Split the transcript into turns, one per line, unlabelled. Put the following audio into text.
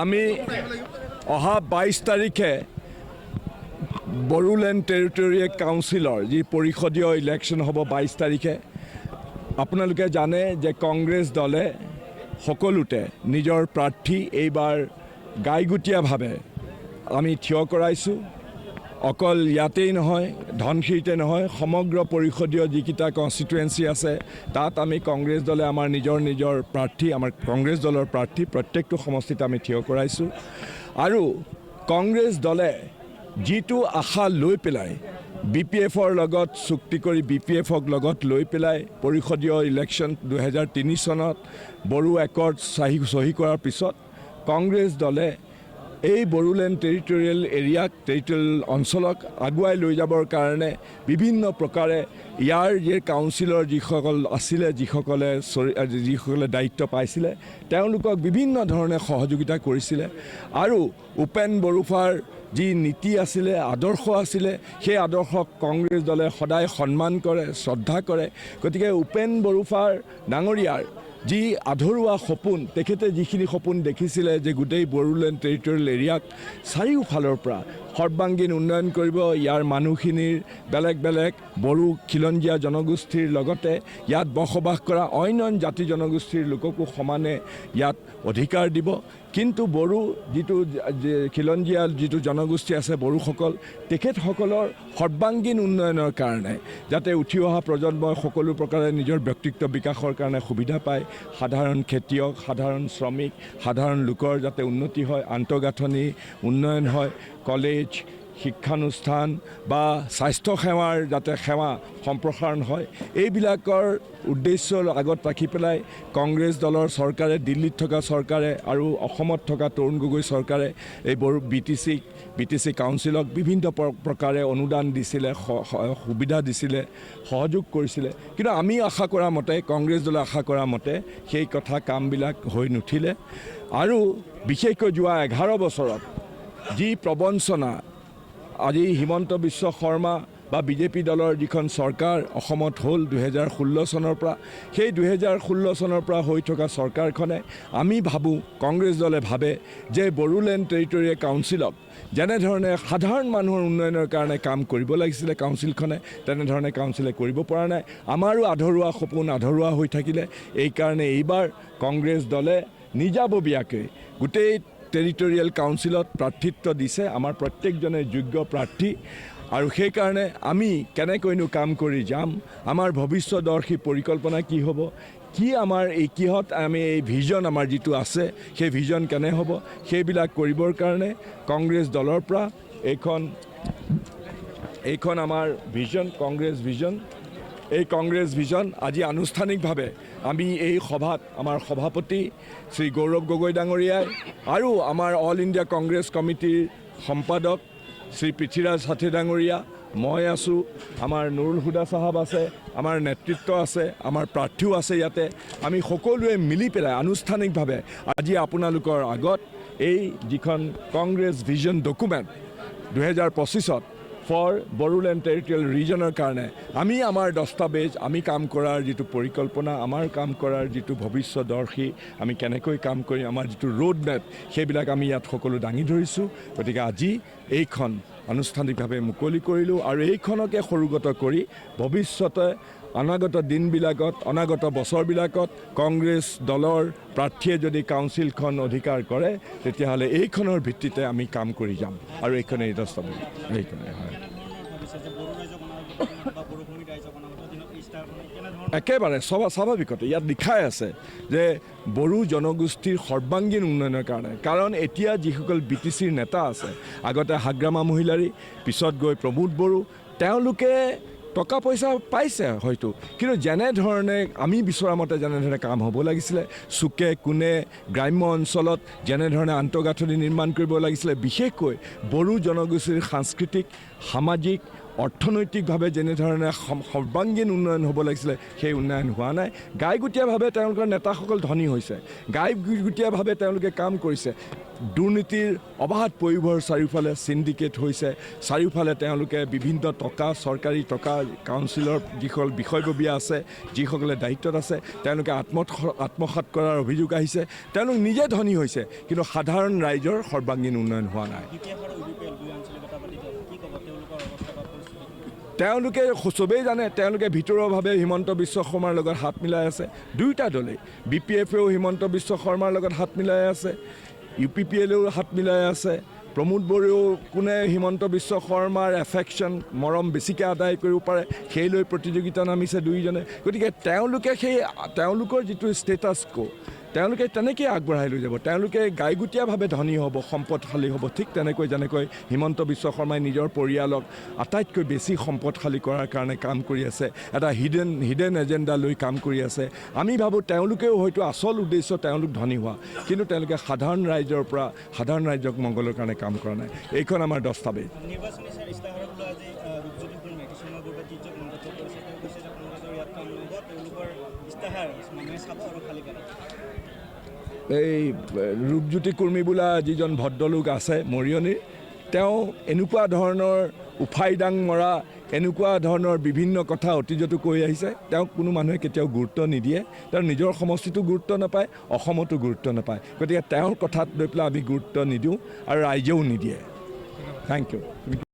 আমি অহা 22 তাৰিখে বড়োলেণ্ড টেৰিটৰিয়েল কাউন্সিলৰ যি পৰিষদীয় ইলেকশ্যন হ'ব 22 তাৰিখে আপোনালোকে জানে যে কংগ্ৰেছ দলে সকলোতে নিজৰ প্ৰাৰ্থী এইবাৰ গাইগুটীয়াভাৱে আমি থিয় কৰাইছোঁ। অকল ইয়াতেই নহয়, ধনশিৰিতে নহয়, সমগ্ৰ পৰিষদীয় যিকেইটা কনষ্টিটুৱেঞ্চি আছে তাত আমি কংগ্ৰেছ দলে আমাৰ নিজৰ প্ৰাৰ্থী, আমাৰ কংগ্ৰেছ দলৰ প্ৰাৰ্থী প্ৰত্যেকটো সমষ্টিত আমি থিয় কৰাইছোঁ। আৰু কংগ্ৰেছ দলে যিটো আশা লৈ পেলাই BPFৰ লগত চুক্তি কৰি BPFক লগত লৈ পেলাই পৰিষদীয় ইলেকশ্যন 2003 চনত বড়ো একৰ্ড চহী কৰাৰ পিছত কংগ্ৰেছ দলে এই বড়োলেণ্ড টেৰিটৰিয়েল এৰিয়াক টেৰিটৰিয়েল অঞ্চলক আগুৱাই লৈ যাবৰ কাৰণে বিভিন্ন প্ৰকাৰে ইয়াৰ যে কাউন্সিলৰ যিসকল আছিলে, যিসকলে দায়িত্ব পাইছিলে তেওঁলোকক বিভিন্ন ধৰণে সহযোগিতা কৰিছিলে। আৰু উপেন বড়োফাৰ যি নীতি আছিলে, আদৰ্শ আছিলে, সেই আদৰ্শক কংগ্ৰেছ দলে সদায় সন্মান কৰে, শ্ৰদ্ধা কৰে। গতিকে উপেন বড়োফাৰ ডাঙৰীয়াৰ যি আধৰুৱা সপোন, তেখেতে যিখিনি সপোন দেখিছিলে যে গোটেই বড়োলেণ্ড টেৰিটৰিয়েল এৰিয়াক চাৰিওফালৰ পৰা সৰ্বাংগীন উন্নয়ন কৰিব, ইয়াৰ মানুহখিনিৰ বেলেগ বেলেগ বড়ো খিলঞ্জীয়া জনগোষ্ঠীৰ লগতে ইয়াত বসবাস কৰা অন্য জাতি জনগোষ্ঠীৰ লোককো সমানে ইয়াত অধিকাৰ দিব। কিন্তু বড়ো যিটো খিলঞ্জীয়া যিটো জনগোষ্ঠী আছে বড়োসকল, তেখেতসকলৰ সৰ্বাংগীন উন্নয়নৰ কাৰণে যাতে উঠি অহা প্ৰজন্মই সকলো প্ৰকাৰে নিজৰ ব্যক্তিত্ব বিকাশৰ কাৰণে সুবিধা পায়, সাধাৰণ খেতিয়ক, সাধাৰণ শ্ৰমিক, সাধাৰণ লোকৰ যাতে উন্নতি হয়, আন্তঃগাঁথনি উন্নয়ন হয়, কলেজ, শিক্ষানুষ্ঠান বা স্বাস্থ্যসেৱাৰ যাতে সেৱা সম্প্ৰসাৰণ হয়, এইবিলাকৰ উদ্দেশ্যৰ আগত ৰাখি পেলাই কংগ্ৰেছ দলৰ চৰকাৰে, দিল্লীত থকা চৰকাৰে আৰু অসমত থকা তৰুণ গগৈ চৰকাৰে এই বড়ো BTC কাউন্সিলক বিভিন্ন প্ৰকাৰে অনুদান দিছিলে, সুবিধা দিছিলে, সহযোগ কৰিছিলে। কিন্তু আমি আশা কৰা মতে, কংগ্ৰেছ দলে আশা কৰা মতে সেই কথা কামবিলাক হৈ নুঠিলে। আৰু বিশেষকৈ যোৱা 11 বছৰত যি প্ৰবঞ্চনা আজি হিমন্ত বিশ্ব শৰ্মা বা BJP দলৰ যিখন চৰকাৰ অসমত হ'ল 2016 চনৰ পৰা, সেই 2016 চনৰ পৰা হৈ থকা চৰকাৰখনে আমি ভাবোঁ, কংগ্ৰেছ দলে ভাবে যে বড়োলেণ্ড টেৰিটৰিয়েল কাউন্সিলক যেনেধৰণে সাধাৰণ মানুহৰ উন্নয়নৰ কাৰণে কাম কৰিব লাগিছিলে কাউন্সিলখনে, তেনেধৰণে কাউন্সিলে কৰিব পৰা নাই। আমাৰো আধৰুৱা সপোন আধৰুৱা হৈ থাকিলে। এইকাৰণে এইবাৰ কংগ্ৰেছ দলে নিজাববীয়াকৈ গোটেই টেৰিটৰিয়েল কাউন্সিলত প্ৰাৰ্থিত্ব দিছে আমাৰ প্ৰত্যেকজনে যোগ্য প্ৰাৰ্থী। আৰু সেইকাৰণে আমি কেনেকৈনো কাম কৰি যাম, আমাৰ ভৱিষ্যদৰ্শী পৰিকল্পনা কি হ'ব, কি আমাৰ কিহত আমি এই ভিজন আমাৰ যিটো আছে সেই ভিজন কেনে হ'ব, সেইবিলাক কৰিবৰ কাৰণে কংগ্ৰেছ দলৰ পৰা এইখন আমাৰ ভিজন, কংগ্ৰেছ ভিজন, এই কংগ্ৰেছ ভিজন আজি আনুষ্ঠানিকভাৱে আমি এই সভাত আমাৰ সভাপতি শ্ৰী গৌৰৱ গগৈ ডাঙৰীয়াই আৰু আমাৰ অল ইণ্ডিয়া কংগ্ৰেছ কমিটিৰ সম্পাদক শ্ৰী পৃথ্বীৰাজ হাথী ডাঙৰীয়া, মই আছোঁ, আমাৰ নুৰুল হুদা চাহাব আছে, আমাৰ নেতৃত্ব আছে, আমাৰ প্ৰাৰ্থীও আছে। ইয়াতে আমি সকলোৱে মিলি পেলাই আনুষ্ঠানিকভাৱে আজি আপোনালোকৰ আগত এই যিখন কংগ্ৰেছ ভিজন ডকুমেণ্ট 2025ত ফৰ বড়োলেণ্ড টেৰিটৰিয়েল ৰিজনৰ কাৰণে আমি আমাৰ দস্তাবেজ, আমি কাম কৰাৰ যিটো পৰিকল্পনা, আমাৰ কাম কৰাৰ যিটো ভৱিষ্যদৰ্শী, আমি কেনেকৈ কাম কৰিম, আমাৰ যিটো ৰোড মেপ, সেইবিলাক আমি ইয়াত সকলো দাঙি ধৰিছোঁ। গতিকে আজি এইখন আনুষ্ঠানিকভাৱে মুকলি কৰিলোঁ আৰু এইখনকে সৰুগত কৰি ভৱিষ্যতে অনাগত দিনবিলাকত, অনাগত বছৰবিলাকত কংগ্ৰেছ দলৰ প্ৰাৰ্থীয়ে যদি কাউন্সিলখন অধিকাৰ কৰে তেতিয়াহ'লে এইখনৰ ভিত্তিতে আমি কাম কৰি যাম। আৰু এইখনেই দস্তাবেজ, এইখনে হয় একেবাৰে স্বাভাৱিকতে ইয়াত লিখাই আছে যে বড়ো জনগোষ্ঠীৰ সৰ্বাংগীন উন্নয়নৰ কাৰণে। কাৰণ এতিয়া যিসকল BTCৰ নেতা আছে, আগতে হাগ্ৰামা মহিলাৰী, পিছত গৈ প্ৰমোদ বড়ো, তেওঁলোকে টকা পইচা পাইছে হয়তো, কিন্তু যেনেধৰণে আমি বিচৰা মতে যেনেধৰণে কাম হ'ব লাগিছিলে, চুকে কোণে গ্ৰাম্য অঞ্চলত যেনেধৰণে আন্তঃগাঁথনি নিৰ্মাণ কৰিব লাগিছিলে, বিশেষকৈ বড়ো জনগোষ্ঠীৰ সাংস্কৃতিক, সামাজিক, অৰ্থনৈতিকভাৱে যেনেধৰণে সৰ্বাংগীন উন্নয়ন হ'ব লাগিছিলে সেই উন্নয়ন হোৱা নাই গাইগুটীয়াভাৱে তেওঁলোকৰ নেতাসকল ধনী হৈছে গাইগুটীয়াভাৱে তেওঁলোকে কাম কৰিছে দুৰ্নীতিৰ অবাধ পৰিভৰ চাৰিওফালে চিণ্ডিকেট হৈছে চাৰিওফালে তেওঁলোকে বিভিন্ন টকা চৰকাৰী টকা কাউন্সিলৰ যিসকল বিষয়ববীয়া আছে যিসকলে দায়িত্বত আছে তেওঁলোকে আত্মসাৎ কৰাৰ অভিযোগ আহিছে তেওঁলোক নিজে ধনী হৈছে কিন্তু সাধাৰণ ৰাইজৰ সৰ্বাংগীন উন্নয়ন হোৱা নাই তেওঁলোকে চবেই জানে তেওঁলোকে ভিতৰুৱাভাৱে হিমন্ত বিশ্ব শৰ্মাৰ লগত হাত মিলাই আছে দুয়োটা দলেই BPFও হিমন্ত বিশ্ব শৰ্মাৰ লগত হাত মিলাই আছে UPPLও হাত মিলাই আছে প্ৰমোদ বড়াও কোনে হিমন্ত বিশ্ব শৰ্মাৰ এফেকশ্যন মৰম বেছিকৈ আদায় কৰিব পাৰে সেই লৈ প্ৰতিযোগিতা নামিছে দুয়োজনে গতিকে তেওঁলোকৰ যিটো ষ্টেটাছ তেওঁলোকে তেনেকৈ আগবঢ়াই লৈ যাব তেওঁলোকে গাইগুটীয়াভাৱে ধনী হ'ব সম্পদশালী হ'ব ঠিক তেনেকৈ যেনেকৈ হিমন্ত বিশ্ব শৰ্মাই নিজৰ পৰিয়ালক আটাইতকৈ বেছি সম্পদশালী কৰাৰ কাৰণে কাম কৰি আছে এটা হিডেন এজেণ্ডা লৈ কাম কৰি আছে আমি ভাবোঁ তেওঁলোকেও হয়তো আচল উদ্দেশ্য তেওঁলোক ধনী হোৱা কিন্তু তেওঁলোকে সাধাৰণ ৰাইজক মংগলৰ কাৰণে কাম কৰা নাই এইখন আমাৰ দস্তাবেজ এই ৰূপজ্যোতি কুৰ্মী বোলা যিজন ভদ্ৰলোক আছে মৰিয়নিৰ তেওঁ এনেকুৱা ধৰণৰ উফাইদাং মৰা এনেকুৱা ধৰণৰ বিভিন্ন কথা অতীজতো কৈ আহিছে তেওঁক কোনো মানুহে কেতিয়াও গুৰুত্ব নিদিয়ে তেওঁ নিজৰ সমষ্টিটো গুৰুত্ব নাপায় অসমতো গুৰুত্ব নাপায় গতিকে তেওঁৰ কথাত লৈ পেলাই আমি গুৰুত্ব নিদিওঁ আৰু ৰাইজেও নিদিয়ে থেংক ইউ